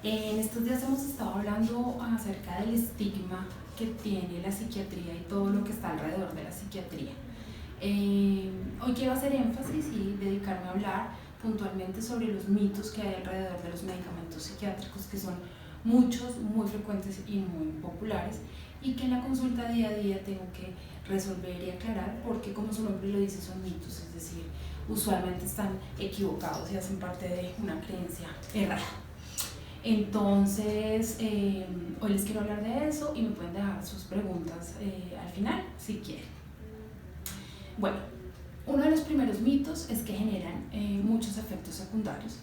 En estos días hemos estado hablando acerca del estigma que tiene la psiquiatría y todo lo que está alrededor de la psiquiatría. Hoy quiero hacer énfasis y dedicarme a hablar puntualmente sobre los mitos que hay alrededor de los medicamentos psiquiátricos, que son muchos, muy frecuentes y muy populares, y que en la consulta día a día tengo que resolver y aclarar porque, como su nombre lo dice, son mitos, es decir, usualmente están equivocados y hacen parte de una creencia errada. Entonces, hoy les quiero hablar de eso y me pueden dejar sus preguntas al final, si quieren. Bueno, uno de los primeros mitos es que generan muchos efectos secundarios,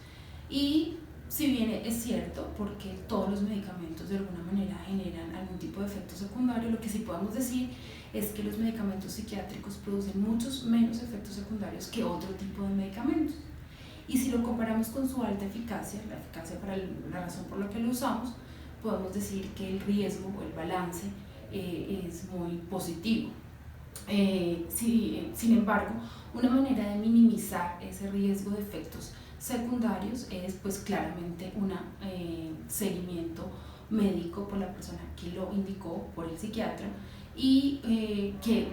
y si bien es cierto, porque todos los medicamentos de alguna manera generan algún tipo de efecto secundario, lo que sí podemos decir es que los medicamentos psiquiátricos producen muchos menos efectos secundarios que otro tipo de medicamentos. Y si lo comparamos con su alta eficacia, la eficacia para la razón por la que lo usamos, podemos decir que el riesgo o el balance es muy positivo. Sin embargo, una manera de minimizar ese riesgo de efectos secundarios es pues claramente un seguimiento médico por la persona que lo indicó, por el psiquiatra, y que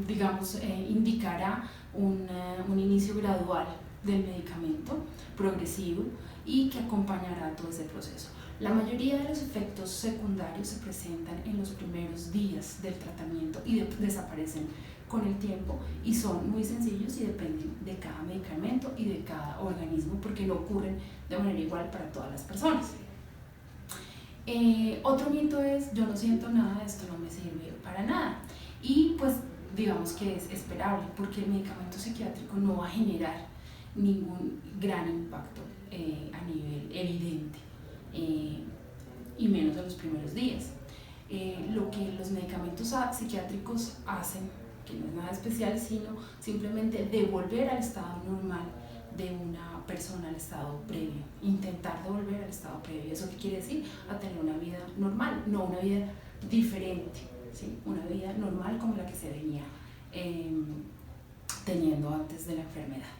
digamos indicará un inicio gradual del medicamento, progresivo, y que acompañará todo ese proceso. La mayoría de los efectos secundarios se presentan en los primeros días del tratamiento y desaparecen con el tiempo, y son muy sencillos y dependen de cada medicamento y de cada organismo, porque no ocurren de manera igual para todas las personas. Otro mito es: yo no siento nada, esto no me sirve para nada. Y pues digamos que es esperable, porque el medicamento psiquiátrico no va a generar ningún gran impacto a nivel evidente, y menos en los primeros días. Lo que los medicamentos psiquiátricos hacen, que no es nada especial, sino simplemente devolver al estado normal de una persona, al estado previo, intentar devolver al estado previo. ¿Eso qué quiere decir? A tener una vida normal, no una vida diferente, ¿sí? Una vida normal como la que se venía teniendo antes de la enfermedad.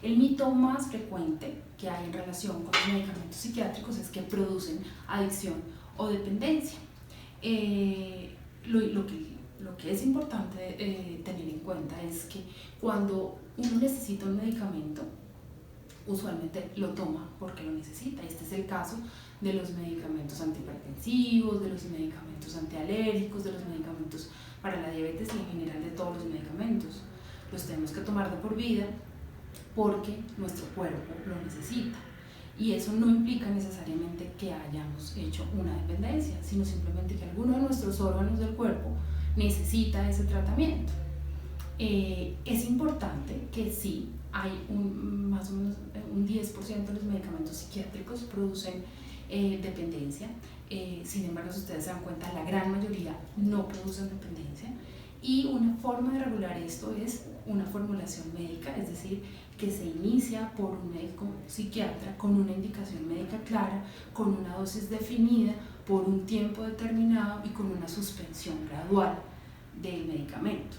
El mito más frecuente que hay en relación con los medicamentos psiquiátricos es que producen adicción o dependencia. Lo que es importante tener en cuenta es que cuando uno necesita un medicamento, usualmente lo toma porque lo necesita. Este es el caso de los medicamentos antihipertensivos, de los medicamentos antialérgicos, de los medicamentos para la diabetes y en general de todos los medicamentos. Los tenemos que tomar de por vida porque nuestro cuerpo lo necesita. Y eso no implica necesariamente que hayamos hecho una dependencia, sino simplemente que alguno de nuestros órganos del cuerpo necesita ese tratamiento. Es importante que sí, hay más o menos un 10% de los medicamentos psiquiátricos producen dependencia. Sin embargo, si ustedes se dan cuenta, la gran mayoría no producen dependencia. Y una forma de regular esto es una formulación médica, es decir, que se inicia por un médico psiquiatra con una indicación médica clara, con una dosis definida, por un tiempo determinado y con una suspensión gradual del medicamento.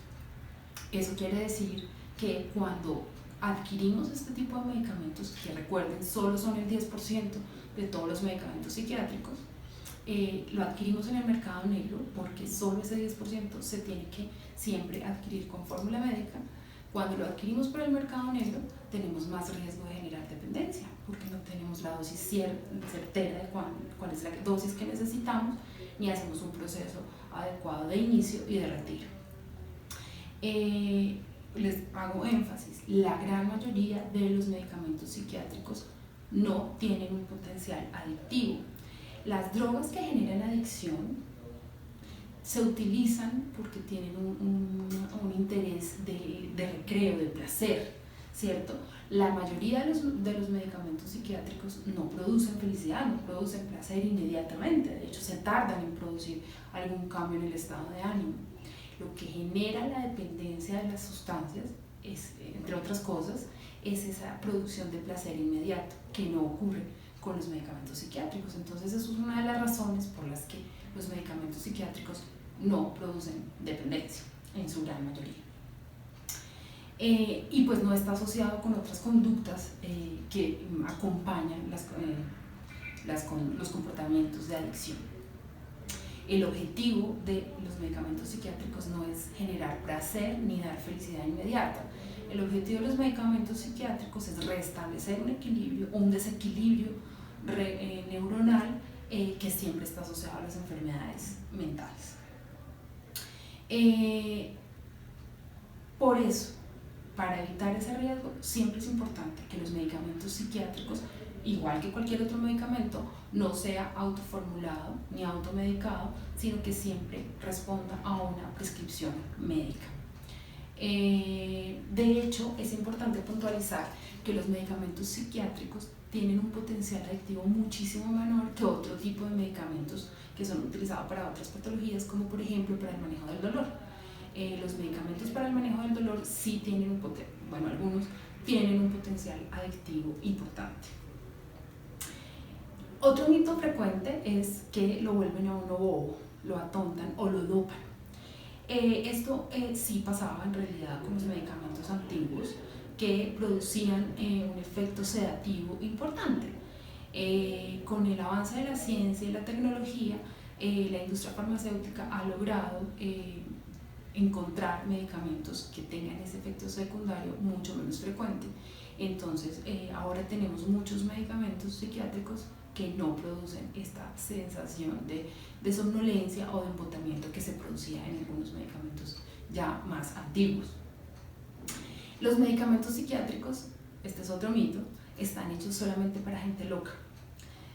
Eso quiere decir que cuando adquirimos este tipo de medicamentos, que recuerden, solo son el 10% de todos los medicamentos psiquiátricos, lo adquirimos en el mercado negro, porque solo ese 10% se tiene que siempre adquirir con fórmula médica. Cuando lo adquirimos por el mercado negro, tenemos más riesgo de generar dependencia, porque no tenemos la dosis certera de cuál es la dosis que necesitamos, ni hacemos un proceso adecuado de inicio y de retiro. Les hago énfasis: la gran mayoría de los medicamentos psiquiátricos no tienen un potencial adictivo. Las drogas que generan adicción se utilizan porque tienen un interés de recreo, de placer, ¿cierto? La mayoría de los medicamentos psiquiátricos no producen felicidad, no producen placer inmediatamente. De hecho, se tardan en producir algún cambio en el estado de ánimo. Lo que genera la dependencia de las sustancias es, entre otras cosas, es esa producción de placer inmediato, que no ocurre con los medicamentos psiquiátricos. Entonces, eso es una de las razones por las que los medicamentos psiquiátricos no producen dependencia en su gran mayoría. Y pues no está asociado con otras conductas que acompañan los comportamientos de adicción. El objetivo de los medicamentos psiquiátricos no es generar placer ni dar felicidad inmediata. El objetivo de los medicamentos psiquiátricos es restablecer un equilibrio o un desequilibrio neuronal que siempre está asociado a las enfermedades mentales. Por eso, para evitar ese riesgo, siempre es importante que los medicamentos psiquiátricos, igual que cualquier otro medicamento, no sea autoformulado ni automedicado, sino que siempre responda a una prescripción médica. De hecho, es importante puntualizar que los medicamentos psiquiátricos tienen un potencial adictivo muchísimo menor que otro tipo de medicamentos que son utilizados para otras patologías, como por ejemplo para el manejo del dolor. Los medicamentos para el manejo del dolor sí tienen algunos tienen un potencial adictivo importante. Otro mito frecuente es que lo vuelven a uno bobo, lo atontan o lo dopan. Esto sí pasaba en realidad con los medicamentos antiguos que producían un efecto sedativo importante. Con el avance de la ciencia y la tecnología, la industria farmacéutica ha logrado encontrar medicamentos que tengan ese efecto secundario mucho menos frecuente. Entonces, ahora tenemos muchos medicamentos psiquiátricos que no producen esta sensación de somnolencia o de embotamiento que se producía en algunos medicamentos ya más antiguos. Los medicamentos psiquiátricos, este es otro mito, están hechos solamente para gente loca.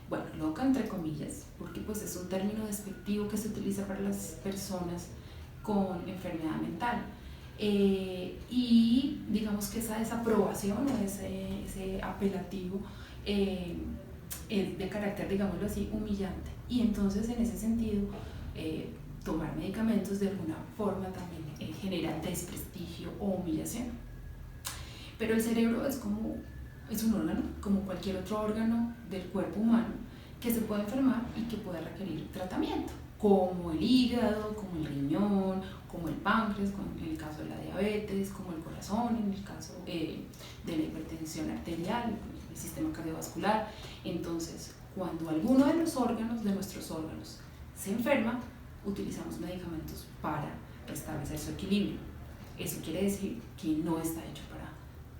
Bueno, loca entre comillas, porque pues es un término despectivo que se utiliza para las personas con enfermedad mental. Y digamos que esa desaprobación o ese apelativo es de carácter, digámoslo así, humillante. Y entonces en ese sentido, tomar medicamentos de alguna forma también genera desprestigio o humillación. Pero el cerebro es un órgano, como cualquier otro órgano del cuerpo humano, que se puede enfermar y que puede requerir tratamiento, como el hígado, como el riñón, como el páncreas, en el caso de la diabetes, como el corazón, en el caso de la hipertensión arterial, el sistema cardiovascular. Entonces, cuando alguno de nuestros órganos se enferma, utilizamos medicamentos para restablecer su equilibrio. Eso quiere decir que no está hecho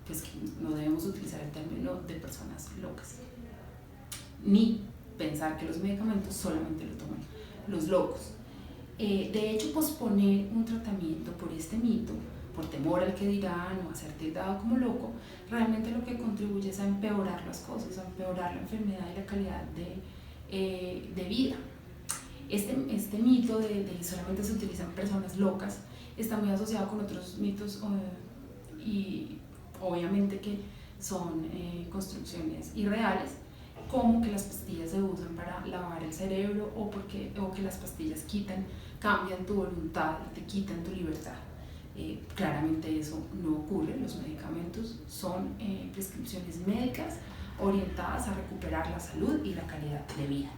que no debemos utilizar el término de personas locas, ni pensar que los medicamentos solamente lo toman los locos. De hecho, posponer un tratamiento por este mito, por temor al que dirán o a ser tildado como loco, realmente lo que contribuye es a empeorar las cosas, a empeorar la enfermedad y la calidad de vida. Este mito de que solamente se utilizan personas locas está muy asociado con otros mitos y obviamente que son construcciones irreales, como que las pastillas se usan para lavar el cerebro o que las pastillas cambian tu voluntad, te quitan tu libertad. Claramente eso no ocurre. Los medicamentos son prescripciones médicas orientadas a recuperar la salud y la calidad de vida.